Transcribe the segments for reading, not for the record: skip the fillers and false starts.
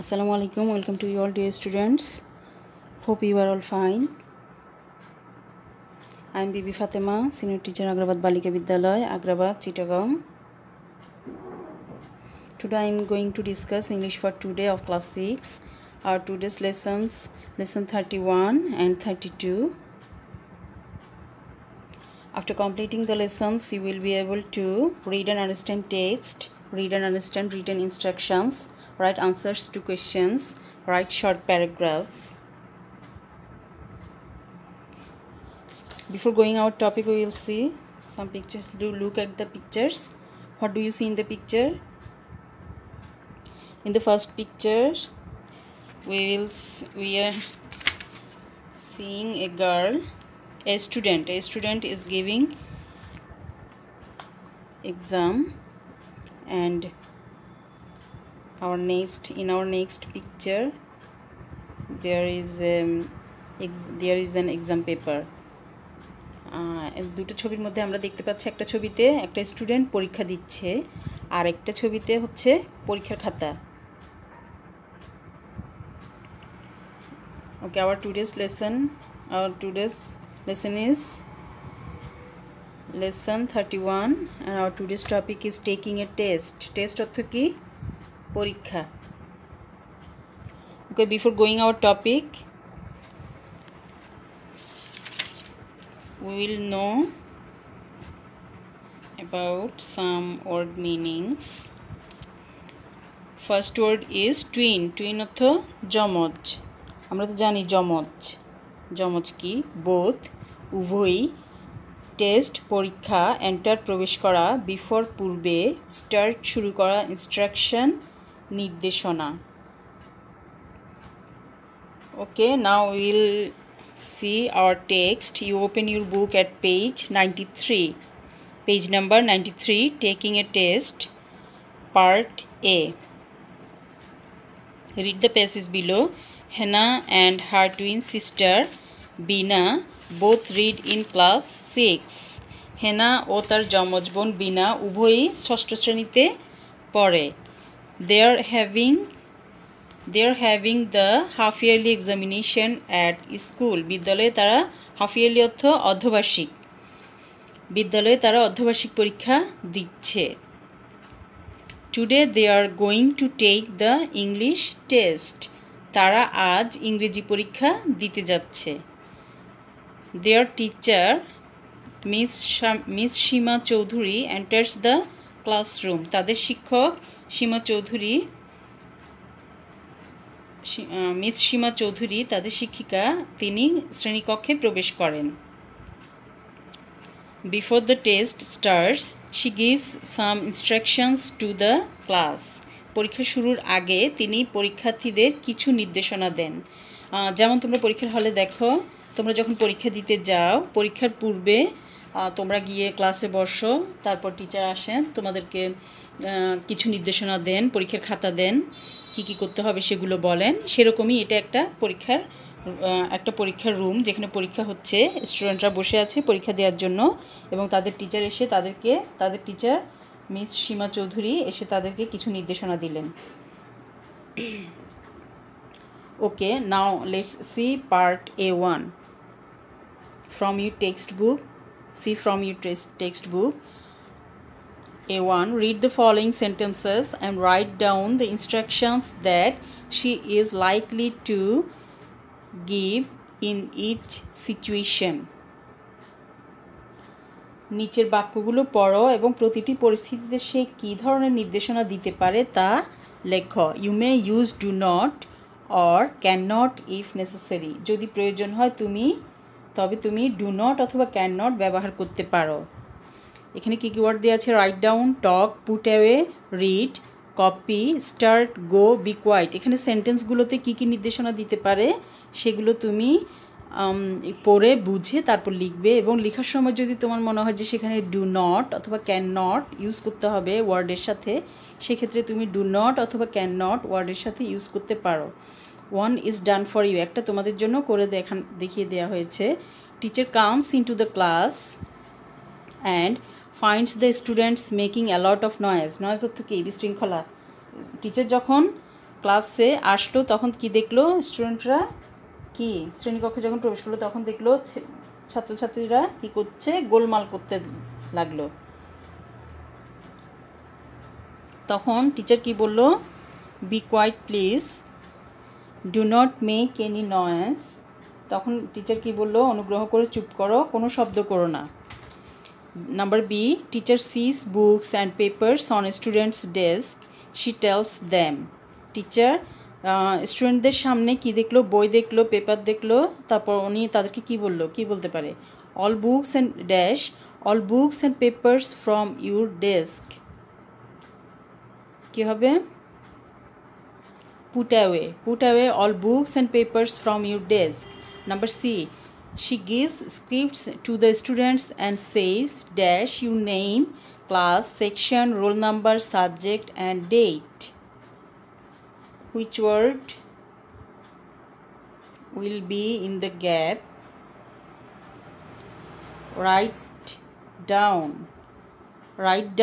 Assalamu alaikum. Welcome to you all, dear students. Hope you are all fine. I am Bibi Fatima, Senior Teacher, Agrabad Balika Vidyalaya, Agrabad, Chittagong. Today I am going to discuss English for today of class 6. Our today's lessons, lesson 31 and 32. After completing the lessons, you will be able to read and understand text, read and understand written instructions, write answers to questions, write short paragraphs. Before going our topic, we will see some pictures. Do look at the pictures. What do you see in the picture? In the first picture, we are seeing a girl, a student. A student is giving exam, and in our next picture, there is an exam paper. দুটো ছবির মধ্যে আমরা দেখতে পাচ্ছি একটা ছবিতে একটা student পরীক্ষা দিচ্ছে আর একটা ছবিতে হচ্ছে পরীক্ষার খাতা। Okay, our today's lesson is lesson 31 and our today's topic is taking a test. Test অর্থ কি? পরীক্ষা। Okay, before going our topic, we will know about some word meanings. First word is twin. Twin অর্থ যমজ। আমরা তো জানি যমজ কি? বোথ, উভয়ই, টেস্ট পরীক্ষা, এন্টার প্রবেশ করা, বিফোর পূর্বে, স্টার্ট শুরু করা, ইনস্ট্রাকশন নির্দেশনা। Okay, now we will see our text. You open your book at page 93. Page number 93, taking a test, part A. Read the passage below. Hannah and her twin sister Bina both read in class 6. Hannah ও তার যমজ বোন বিনা উভয়ই ষষ্ঠ শ্রেণীতে পড়ে। They are having the half yearly examination at school. বিদ্যালয়ে তারা half yearly অর্থ অর্ধবার্ষিক। বিদ্যালয়ে তারা অর্ধবার্ষিক পরীক্ষা দিচ্ছে। Today they are going to take the English test. তারা আজ ইংরেজি পরীক্ষা দিতে যাচ্ছে। Their teacher Miss Shima Choudhury enters the classroom. তাদের শিক্ষক মিস সীমা চৌধুরী তাদের শিক্ষিকা তিনি শ্রেণীকক্ষে প্রবেশ করেন। Before the test starts, she gives some instructions to the class. পরীক্ষা শুরুর আগে তিনি পরীক্ষার্থীদের কিছু নির্দেশনা দেন। যেমন তোমরা পরীক্ষার হলে দেখো, তোমরা যখন পরীক্ষা দিতে যাও, পরীক্ষার পূর্বে তোমরা গিয়ে ক্লাসে বসো, তারপর টিচার আসেন, তোমাদেরকে কিছু নির্দেশনা দেন, পরীক্ষার খাতা দেন, কি করতে হবে সেগুলো বলেন। সেরকমই এটা একটা পরীক্ষার রুম, যেখানে পরীক্ষা হচ্ছে, স্টুডেন্টরা বসে আছে পরীক্ষা দেওয়ার জন্য, এবং তাদের টিচার এসে তাদের টিচার মিস সীমা চৌধুরী এসে তাদেরকে কিছু নির্দেশনা দিলেন। Okay, now let's see part A1 from your textbook. See from your textbook. A1, read the following sentences and write down the instructions that she is likely to give in each situation. নিচের বাক্যগুলো পড়ো এবং প্রতিটি পরিস্থিতিতে সে কী ধরনের নির্দেশনা দিতে পারে তা লেখো। You may use do not or cannot if necessary. যদি প্রয়োজন হয় তবে তুমি do not অথবা cannot ব্যবহার করতে পারো। এখানে কী ওয়ার্ড দেওয়া আছে? Write down, talk, put away, read, copy, start, go, be quiet. এখানে সেন্টেন্সগুলোতে কী নির্দেশনা দিতে পারে সেগুলো তুমি পড়ে বুঝে তারপর লিখবে, এবং লেখার সময় যদি তোমার মনে হয় যে সেখানে ডু নট অথবা ক্যান নট ইউজ করতে হবে ওয়ার্ডের সাথে, সেক্ষেত্রে তুমি ডু নট অথবা ক্যান নট ওয়ার্ডের সাথে ইউজ করতে পারো। One is done for you, একটা তোমাদের জন্য করে দেখিয়ে দেওয়া হয়েছে। Teacher comes into the class and finds the students making a lot of noise. Noise অর্থ কি? বিশৃঙ্খলা। টিচার যখন ক্লাসে আসলো তখন কি দেখলো স্টুডেন্টরা, কি শ্রেণীকক্ষে যখন প্রবেশ করলো তখন দেখলো ছাত্রছাত্রীরা কি করছে, গোলমাল করতে লাগলো। তখন টিচার কি বলল, be quiet please, do not make any noise. তখন টিচার কি বলল, অনুগ্রহ করে চুপ করো, কোনো শব্দ করো না। Number B, teacher sees books and papers on students desk, she tells them. Teacher স্টুডেন্টদের সামনে কি দেখলো, বই দেখলো, পেপার দেখলো, তারপর উনি তাদেরকে কি বললো, কি বলতে পারে, all books and dash, all books and papers from your desk. কি হবে, put away all books and papers from your desk. Number C, she gives scripts to the students and says dash your name, class, section, roll number, subject and date. Which word will be in the gap? Write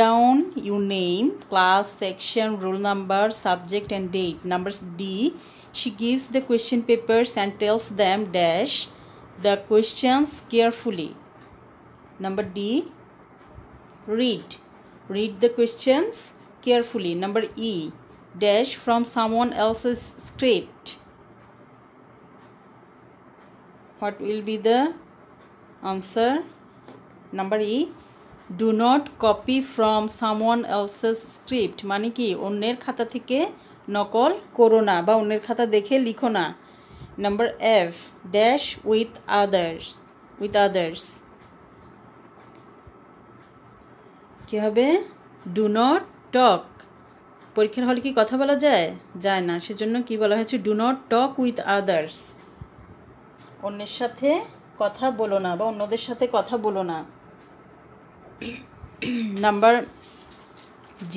down your name, class, section, roll number, subject and date. Number D, she gives the question papers and tells them dash the questions carefully. Number D, read the questions carefully. Number E, dash from someone else's script. What will be the answer? Number E, do not copy from someone else's script, মানে কি, অন্যের খাতা থেকে নকল করো না বা অন্যের খাতা দেখে লিখো না। Number F, dash with others. কি হবে, ডু নট টক। পরীক্ষার হলে কি কথা বলা যায় না, সেজন্য কি বলা হয়েছে, do not talk with others, অন্যের সাথে কথা বলো না বা অন্যদের সাথে কথা বলো না। Number G,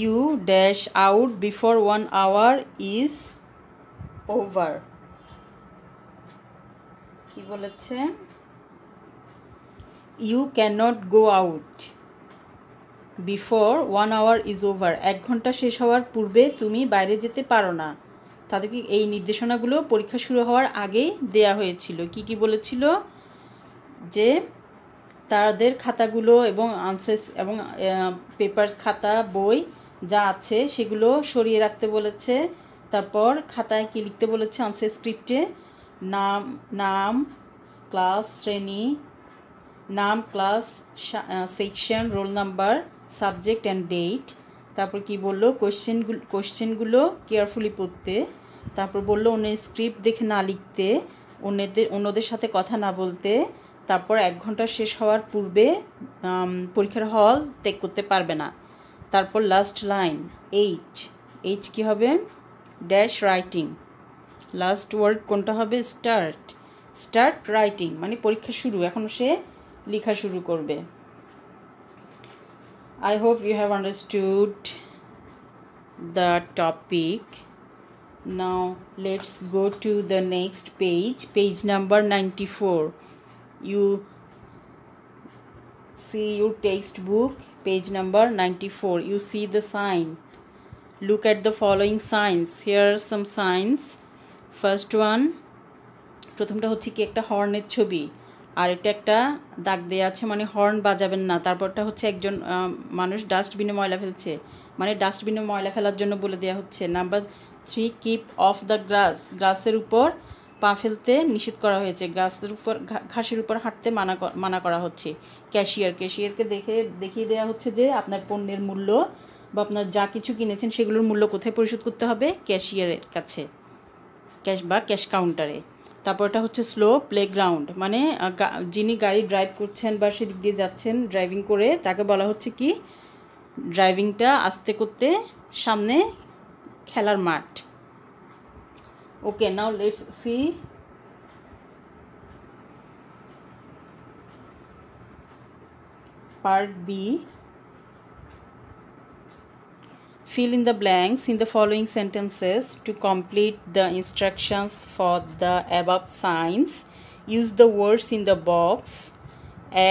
you dash out before 1 hour is over. কি বলেছে, you cannot go out before 1 hour is over. 1 ঘন্টা শেষ হওয়ার পূর্বে তুমি বাইরে যেতে পারো না। তাদেরকে এই নির্দেশনাগুলো পরীক্ষা শুরু হওয়ার আগেই দেয়া হয়েছিল। কি বলেছিল, যে তাদের খাতাগুলো এবং আনসার্স এবং পেপারস, খাতা, বই যা আছে সেগুলো সরিয়ে রাখতে বলেছে। তারপর খাতায় কি লিখতে বলেছে, আনসার স্ক্রিপ্টে নাম, ক্লাস, শ্রেণী, নাম, class, section, roll number, subject and date. তারপর কি বললো, কোশ্চেনগুলো কেয়ারফুলি পড়তে। তারপর বললো অন্যের স্ক্রিপ্ট দেখে না লিখতে, অন্যদের সাথে কথা না বলতে। তারপর 1 ঘন্টা শেষ হওয়ার পূর্বে পরীক্ষার হল ত্যাগ করতে পারবে না। তারপর লাস্ট লাইন এইচ কি হবে, ড্যাশ রাইটিং। লাস্ট ওয়ার্ড কোনটা হবে, স্টার্ট রাইটিং, মানে পরীক্ষা শুরু, এখন সে লেখা শুরু করবে। I hope you have understood the topic. Now let's go to the next page number 94. You see your textbook, page number 94. You see the sign. Look at the following signs. Here are some signs. First one, প্রথমটা হচ্ছে কি, একটা হর্নের ছবি, আর এটা একটা দাগ দেওয়া আছে, মানে হর্ন বাজাবেন না। তারপরটা হচ্ছে একজন মানুষ ডাস্টবিনে ময়লা ফেলছে, মানে ডাস্টবিনে ময়লা ফেলার জন্য বলে দেওয়া হচ্ছে। নাম্বার 3, কিপ অফ দ্য গ্রাসের উপর পা ফেলতে নিষেধ করা হয়েছে, ঘাসের উপর হাঁটতে মানা করা হচ্ছে। ক্যাশিয়ারকে দেখিয়ে দেওয়া হচ্ছে যে আপনার পণ্যের মূল্য বা আপনার যা কিছু কিনেছেন সেগুলোর মূল্য কোথায় পরিশোধ করতে হবে, ক্যাশিয়ারের কাছে, ক্যাশ কাউন্টারে। তারপরটা হচ্ছে স্লো প্লেগ্রাউন্ড, মানে যিনি গাড়ি ড্রাইভ করছেন বা সেদিক দিয়ে যাচ্ছেন ড্রাইভিং করে, তাকে বলা হচ্ছে কি, ড্রাইভিংটা আস্তে করতে, সামনে খেলার মাঠ। Okay, now let's see part B. Fill in the blanks in the following sentences to complete the instructions for the above signs. Use the words in the box.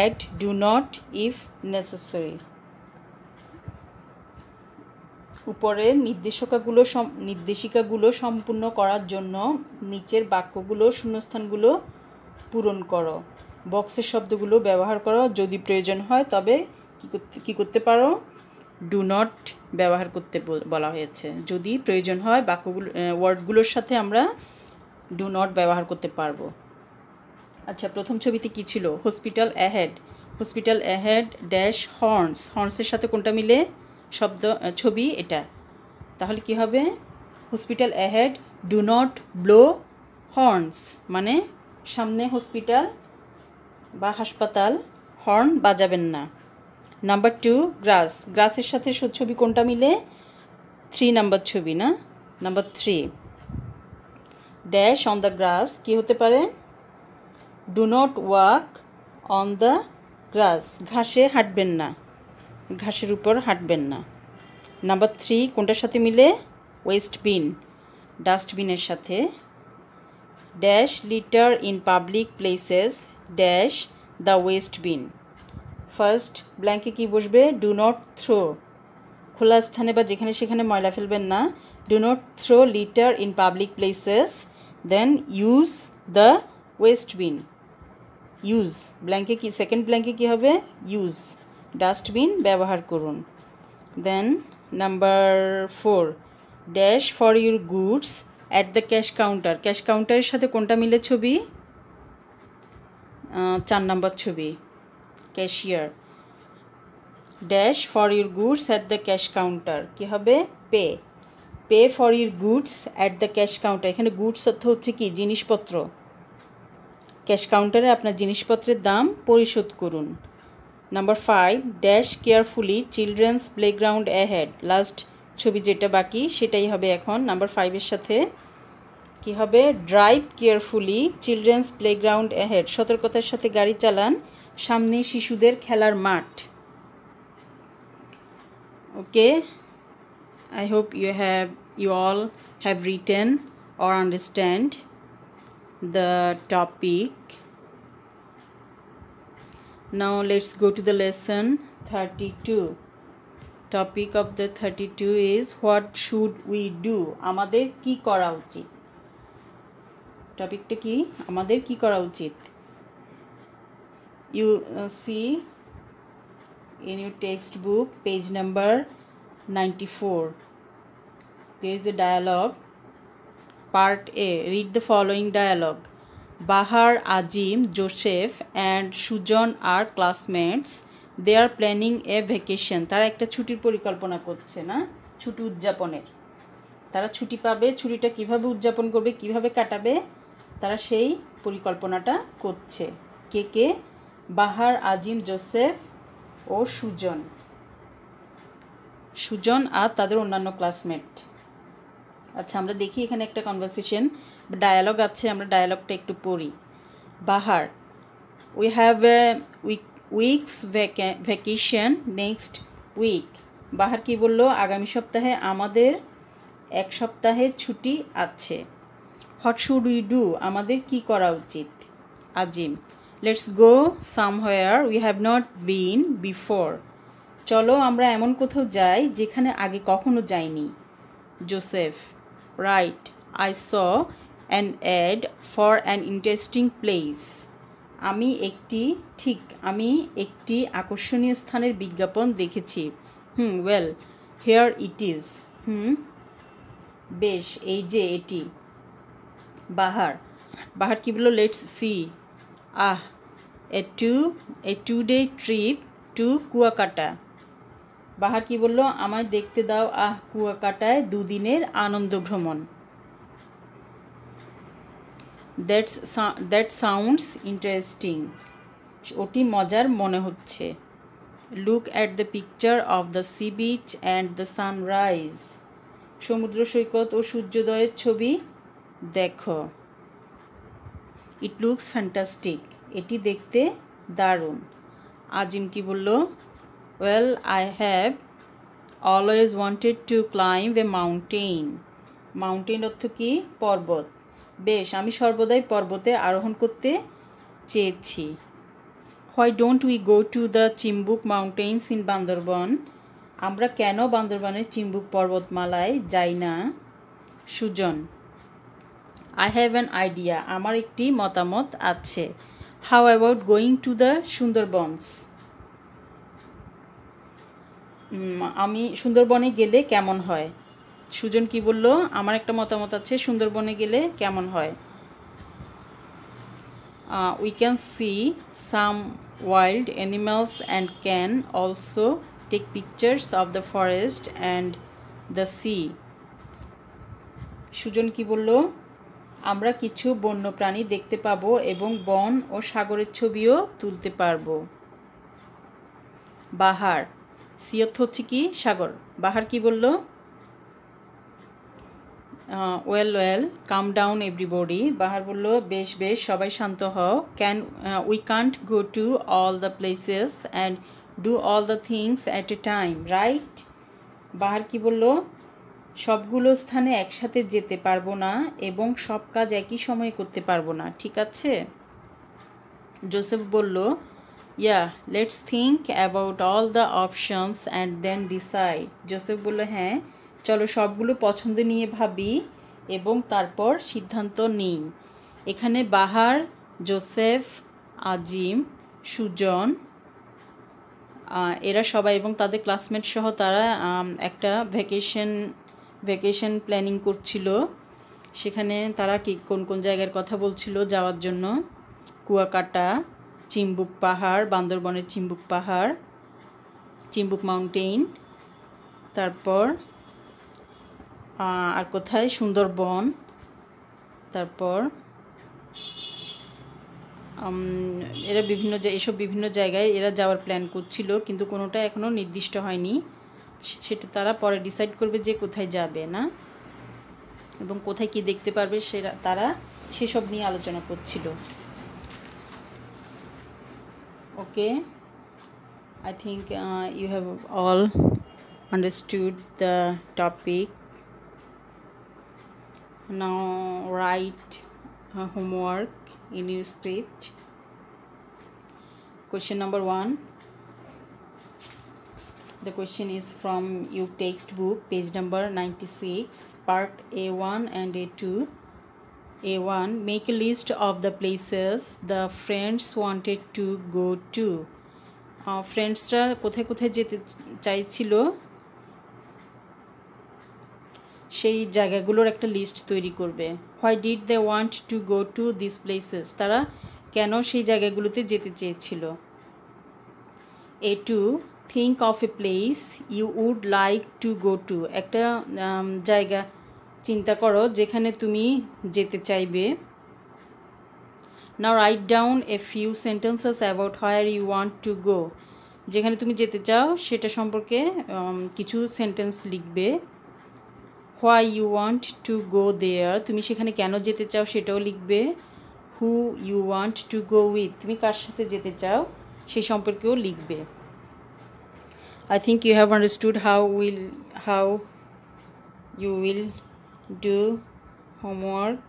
Add do not if necessary. উপরের নির্দেশিকাগুলো সম্পূর্ণ করার জন্য নিচের বাক্যগুলো শূন্যস্থানগুলো পূরণ করো। বক্সের শব্দগুলো ব্যবহার করো। যদি প্রয়োজন হয় তবে কি করতে পারো, ডু নট ব্যবহার করতে বলা হয়েছে। যদি প্রয়োজন হয় ওয়ার্ডগুলোর সাথে আমরা ডু নট ব্যবহার করতে পারবো। আচ্ছা, প্রথম ছবিতে কি ছিল? হসপিটাল অ্যাহেড ড্যাশ হর্নসের সাথে কোনটা মিলে ছবি এটা? তাহলে কি হবে? Hospital ahead do not blow horns, মানে সামনে হসপিটাল বা হাসপাতাল, হর্ন বাজাবেন না। নাম্বার 2, গ্রাসের সাথে ছবি কোনটা মিলে? 3 নাম্বার ছবি না? Number 3, dash on the grass কি হতে পারে? Do not walk on the grass, ঘাসে হাঁটবেন না, ঘাসের উপর হাঁটবেন না। নাম্বার 3 কোনটার সাথে মিলে? ওয়েস্ট বিন, ডাস্টবিনের সাথে। Dash litter in public places dash the waste bin. First ব্ল্যাঙ্কে কি বসবে? ডু নট থ্রো, খোলা স্থানে বা যেখানে সেখানে ময়লা ফেলবেন না। Do not throw litter in public places, then use the waste bin. Use ব্ল্যাঙ্কে কি, সেকেন্ড ব্ল্যাঙ্কে কি হবে? ইউজ, ডাস্টবিন ব্যবহার করুন। Then number 4, dash for your goods at the cash কাউন্টারের সাথে কোনটা মিলে ছবি? 4 নাম্বার ছবি, cashier. Dash for your goods at the cash counter কি হবে? Pay for your goods at the cash counter. এখানে গুডস অর্থ হচ্ছে কি? জিনিসপত্র। ক্যাশ কাউন্টারে আপনার জিনিসপত্রের দাম পরিশোধ করুন। Number 5, dash carefully children's playground ahead. Last ছবি যেটা বাকি সেটাই হবে এখন নাম্বার 5-এর সাথে। কি হবে? Drive carefully children's playground ahead, সতর্কতার সাথে গাড়ি চালান, সামনে শিশুদের খেলার মাঠ। ওকে, I hope you all have written or understand the topic. Now let's go to the lesson 32. Topic of the 32 is what should we do? আমাদের কি করা উচিত? টপিকটা কি? আমাদের কি করা উচিত? You see in your textbook page number 94. There is a dialogue. Part A. Read the following dialogue. Bahar, Azim, Joseph and Sujan are classmates. They are planning a vacation. তারা একটা ছুটির পরিকল্পনা করছে না? ছুটি উদযাপনের। তারা ছুটি পাবে, ছুটিটা কিভাবে উদযাপন করবে, কিভাবে কাটাবে, তারা সেই পরিকল্পনাটা করছে। কে? বাহার, আজিম, জোসেফ ও সুজন আর তাদের অন্যান্য ক্লাসমেট। আচ্ছা, আমরা দেখি এখানে একটা কনভারসেশন ডায়ালগ আছে, আমরা ডায়ালগটা একটু পড়ি। Bahar, we have a week's vacation next week. Bahar কি বলল? আগামী সপ্তাহে আমাদের এক সপ্তাহের ছুটি আছে। What should we do? আমাদের কি করা উচিত? Azim, let's go somewhere we have not been before. চলো আমরা এমন কোথাও যাই যেখানে আগে কখনো যাইনি। Joseph, right, I saw an ad for an interesting place. আমি একটি আকর্ষণীয় স্থানের বিজ্ঞাপন দেখেছি। Well, here it is. বেশ, এই যে এটি। বাহার কি বললো? Let's see. A 2-day trip to Kuakata. Bahar কি বললো? আমায় দেখতে দাও কুয়াকাটায় 2 দিনের আনন্দ ভ্রমণ। That sounds interesting. ওটি মজার মনে হচ্ছে। Look at the picture of the sea beach and the sunrise. সমুদ্র সৈকত ও সূর্যোদয়ের ছবি দেখো। It looks fantastic. এটি দেখতে দারুণ। আজিম কি বলল? Well, I have always wanted to climb a mountain. Mountain অর্থ কি? পর্বত। বেশ, আমি সর্বদাই পর্বতে আরোহণ করতে চেয়েছি। Why don't we go to the Chimbuk mountains in Bandarban? আমরা কেন বান্দরবানের চিম্বুক পর্বতমালায় যাই না? Sujan, I have an idea, আমার একটি মতামত আছে। How about going to the Sundarbans? আমি সুন্দরবনে গেলে কেমন হয়? সুজন কি বলল? আমার একটা মতামত আছে, সুন্দরবনে গেলে কেমন হয়? We can see some wild animals and can also take pictures of the forest and the sea. Sujan কি বলল? আমরা কিছু বন্য প্রাণী দেখতে পাবো এবং বন ও সাগরের ছবিও তুলতে পারবো। বাহার, সিয়ত হচ্ছে কি সাগর। বাহার কি বলল? Well calm down everybody. Bahar বলল বেশ বেশ সবাই শান্ত হও। We can't go to all the places and do all the things at a time, right? Bahar কি বলল? সবগুলো স্থানে একসাথে যেতে পারবো না এবং সব কাজ একই সময়ে করতে পারবো না, ঠিক আছে? জোসেফ বলল yeah, let's think about all the options and then decide. Joseph বলল হ্যাঁ, চলো সবগুলো পছন্দ নিয়ে ভাবি এবং তারপর সিদ্ধান্ত নিই। এখানে বাহার, জোসেফ, আজিম, সুজন এরা সবাই এবং তাদের ক্লাসমেট সহ তারা একটা ভ্যাকেশন প্ল্যানিং করছিল। সেখানে তারা কোন কোন জায়গার কথা বলছিল যাওয়ার জন্য? কুয়াকাটা, চিম্বুক পাহাড়, বান্দরবনের চিম্বুক পাহাড়, চিম্বুক মাউন্টেন, তারপর আর কোথায়? সুন্দরবন, তারপর এরা এসব বিভিন্ন জায়গায় এরা যাওয়ার প্ল্যান করছিল, কিন্তু কোনোটা এখনও নির্দিষ্ট হয়নি। সেটা তারা পরে ডিসাইড করবে যে কোথায় যাবে না এবং কোথায় কি দেখতে পারবে তারা সেসব নিয়ে আলোচনা করছিল। ওকে, I think you have all understood the topic. Now write homework in your script. Question number 1. The question is from your textbook, page number 96, part A1 and A2. A1, make a list of the places the friends wanted to go to. ফ্রেন্ডসরা কোথায় কোথায় যেতে চাইছিল সেই জায়গাগুলোর একটা list তৈরি করবে। Why did they want to go to this places, তারা কেন সেই জায়গাগুলোতে যেতে চেয়েছিল। A2, think of a place you would like to go to, একটা জায়গা চিন্তা করো যেখানে তুমি যেতে চাইবে। Now write down a few sentences about where you want to go. যেখানে তুমি যেতে চাও সেটা সম্পর্কে কিছু সেন্টেন্স লিখবে। Why you want to go there, তুমি সেখানে কেন যেতে চাও সেটাও লিখবে। Who you want to go with, তুমি কার সাথে যেতে চাও সেই সম্পর্কেও লিখবে। I think you have understood how you will do homework.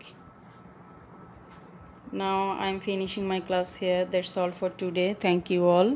Now I'm finishing my class here. That's all for today. Thank you all.